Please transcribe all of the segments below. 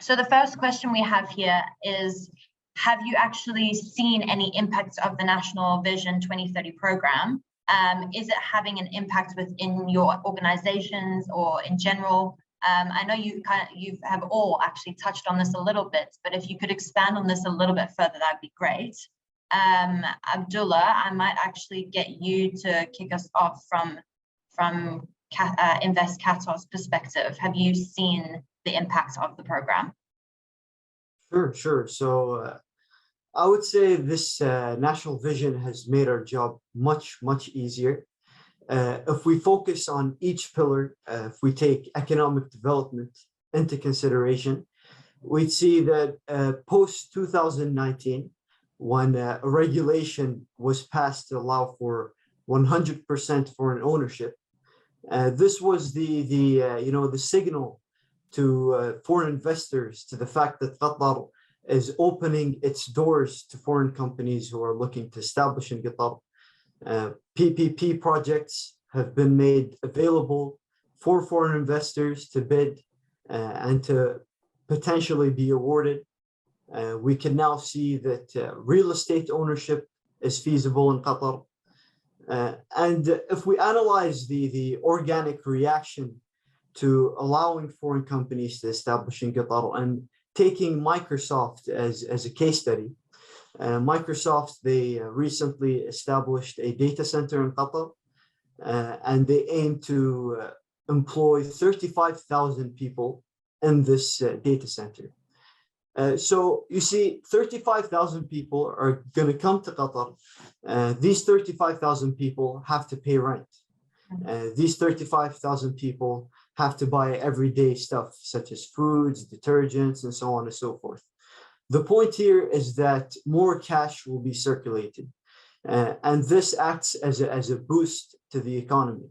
So the first question we have here is, have you actually seen any impacts of the National Vision 2030 program? Is it having an impact within your organizations or in general? I know you have all actually touched on this a little bit, but if you could expand on this a little bit further, that'd be great. Abdullah, I might actually get you to kick us off from Invest Qatar's perspective. Have you seen the impacts of the program? Sure. So I would say this national vision has made our job much easier. If we focus on each pillar, if we take economic development into consideration, we'd see that post 2019, when a regulation was passed to allow for 100% foreign ownership, this was the signal to foreign investors to the fact that Qatar is opening its doors to foreign companies who are looking to establish in Qatar. PPP projects have been made available for foreign investors to bid and to potentially be awarded. We can now see that real estate ownership is feasible in Qatar. And if we analyze the organic reaction to allowing foreign companies to establish in Qatar, and taking Microsoft as a case study, Microsoft, they recently established a data center in Qatar, and they aim to employ 35,000 people in this data center. So you see, 35,000 people are going to come to Qatar. These 35,000 people have to pay rent. These 35,000 people have to buy everyday stuff such as foods, detergents, and so on and so forth. The point here is that more cash will be circulated, and this acts as a boost to the economy.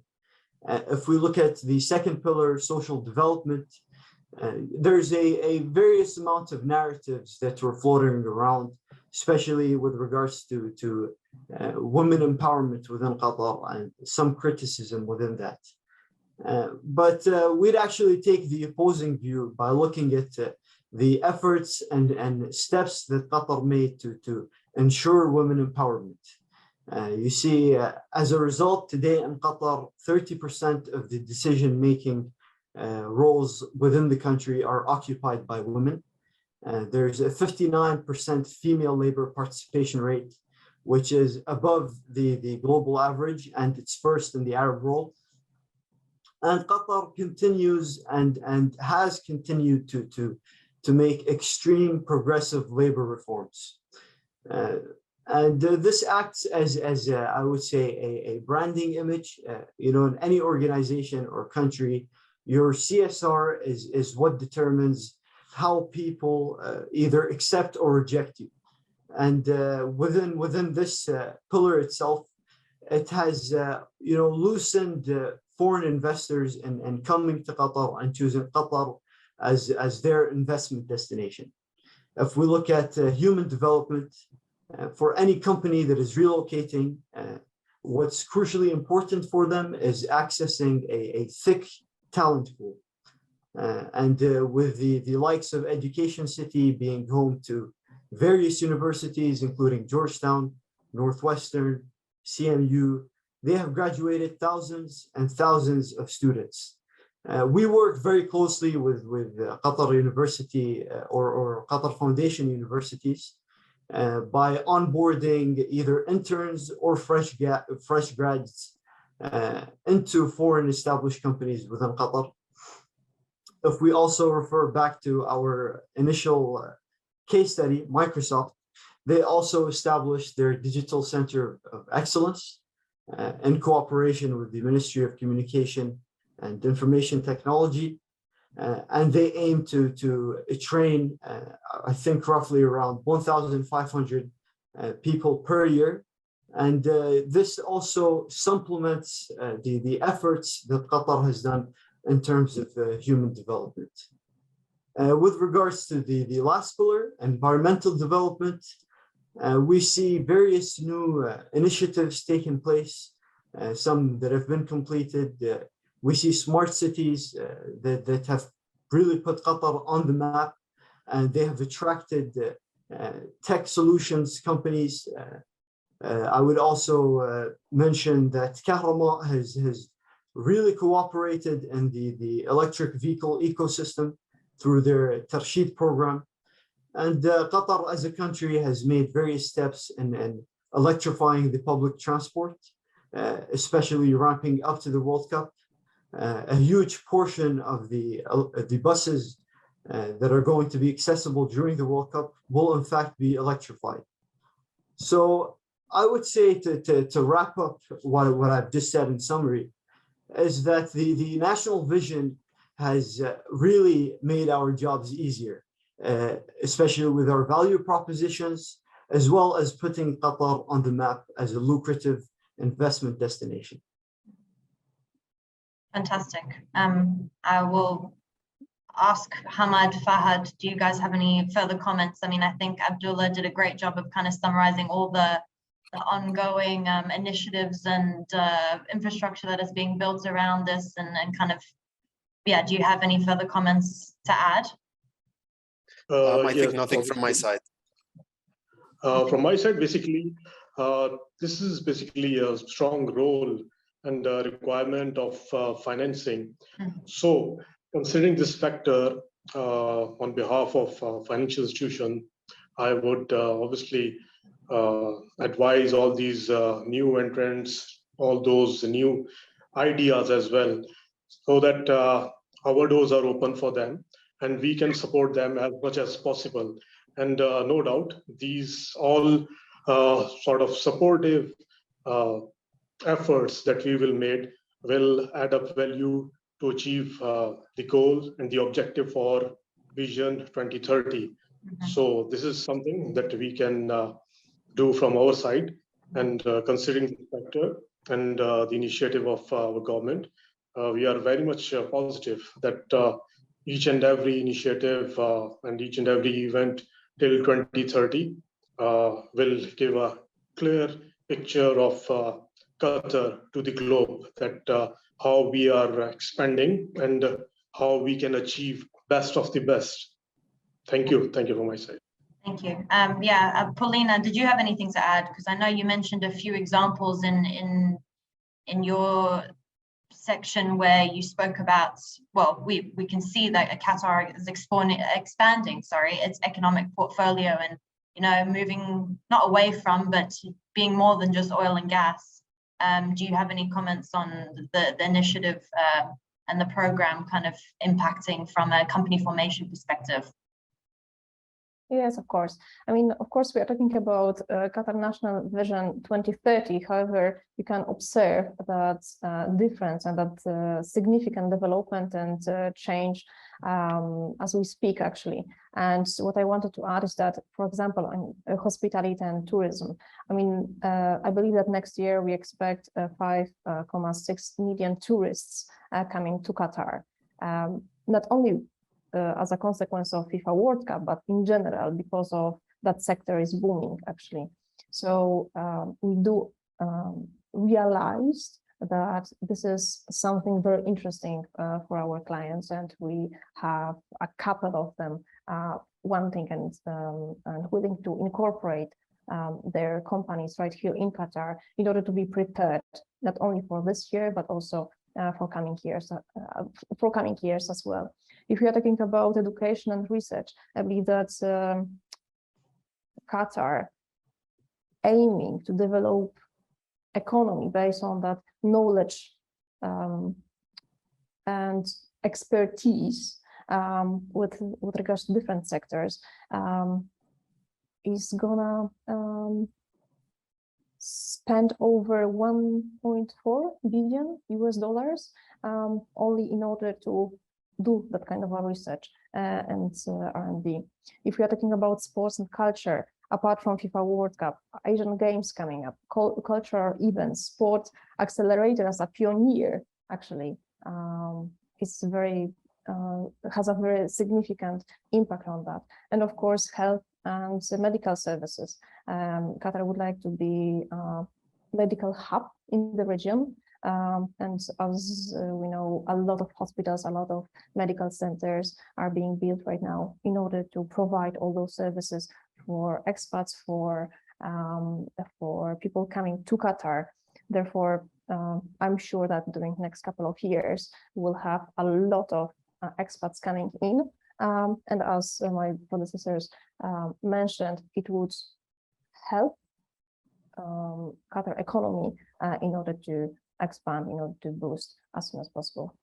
If we look at the second pillar, social development, there's a various amount of narratives that were floating around, especially with regards to women empowerment within Qatar and some criticism within that. But we'd actually take the opposing view by looking at the efforts and steps that Qatar made to ensure women empowerment. You see, as a result, today in Qatar, 30% of the decision-making roles within the country are occupied by women. There's a 59% female labor participation rate, which is above the global average, and it's first in the Arab world. And Qatar continues and has continued to make extreme progressive labor reforms. And this acts as I would say, a branding image. In any organization or country, your CSR is what determines how people either accept or reject you. And within this pillar itself, it has loosened foreign investors and coming to Qatar and choosing Qatar as their investment destination. If we look at human development, for any company that is relocating, what's crucially important for them is accessing a thick talent pool. And with the likes of Education City being home to various universities, including Georgetown, Northwestern, CMU, they have graduated thousands and thousands of students. We work very closely with Qatar University or Qatar Foundation universities by onboarding either interns or fresh grads into foreign established companies within Qatar. If we also refer back to our initial case study, Microsoft, they also established their digital center of excellence in cooperation with the Ministry of Communication and Information Technology. And they aim to train, I think, roughly around 1,500 people per year. And this also supplements the efforts that Qatar has done in terms of human development. With regards to the last pillar, environmental development, we see various new initiatives taking place, some that have been completed. We see smart cities that have really put Qatar on the map and they have attracted tech solutions companies. I would also mention that Kahrama has really cooperated in the electric vehicle ecosystem through their Tarshid program. And Qatar as a country has made various steps in electrifying the public transport, especially ramping up to the World Cup. A huge portion of the buses that are going to be accessible during the World Cup will in fact be electrified. So I would say to wrap up what I've just said in summary is that the national vision has really made our jobs easier, especially with our value propositions, as well as putting Qatar on the map as a lucrative investment destination. Fantastic. I will ask Hamad, Fahad, do you guys have any further comments? I mean, I think Abdullah did a great job of kind of summarizing all the ongoing initiatives and infrastructure that is being built around this, and kind of, yeah, do you have any further comments to add? I think nothing from my side. From my side, basically, this is basically a strong role and a requirement of financing. So considering this factor, on behalf of financial institution, I would obviously advise all these new entrants, all those new ideas as well, so that our doors are open for them and we can support them as much as possible. And no doubt, these all sort of supportive efforts that we will make will add up value to achieve the goal and the objective for Vision 2030. So this is something that we can do from our side, and considering the factor and the initiative of our government, we are very much positive that each and every initiative and each and every event till 2030 will give a clear picture of Qatar to the globe, that how we are expanding and how we can achieve best of the best. Thank you from my side. Thank you. Paulina, did you have anything to add? Because I know you mentioned a few examples in your section where you spoke about, well, we can see that Qatar is expanding its economic portfolio, and, you know, moving not away from, but being more than just oil and gas. Do you have any comments on the initiative and the program kind of impacting from a company formation perspective? Yes, of course. I mean, of course, we are talking about Qatar National Vision 2030. However, you can observe that difference and that significant development and change as we speak, actually. And what I wanted to add is that, for example, in hospitality and tourism, I mean, I believe that next year we expect 5.6 million tourists coming to Qatar, not only as a consequence of FIFA World Cup, but in general, because of that sector is booming, actually. So we do realize that this is something very interesting for our clients, and we have a couple of them wanting and willing to incorporate their companies right here in Qatar in order to be prepared, not only for this year, but also for coming years as well. If we are talking about education and research, I believe that Qatar aiming to develop economy based on that knowledge and expertise with regards to different sectors is gonna spend over $1.4 billion only in order to do that kind of a research and R&D. If we are talking about sports and culture, apart from FIFA World Cup, Asian Games coming up, cultural events, sport accelerator as a pioneer, actually, it's very has a very significant impact on that. And of course, health and medical services. Qatar would like to be a medical hub in the region, And as we know, a lot of hospitals, a lot of medical centers are being built right now in order to provide all those services for expats, for people coming to Qatar. Therefore, I'm sure that during the next couple of years, we'll have a lot of expats coming in. And as my predecessors mentioned, it would help Qatar economy in order to expand, in order to boost as soon as possible.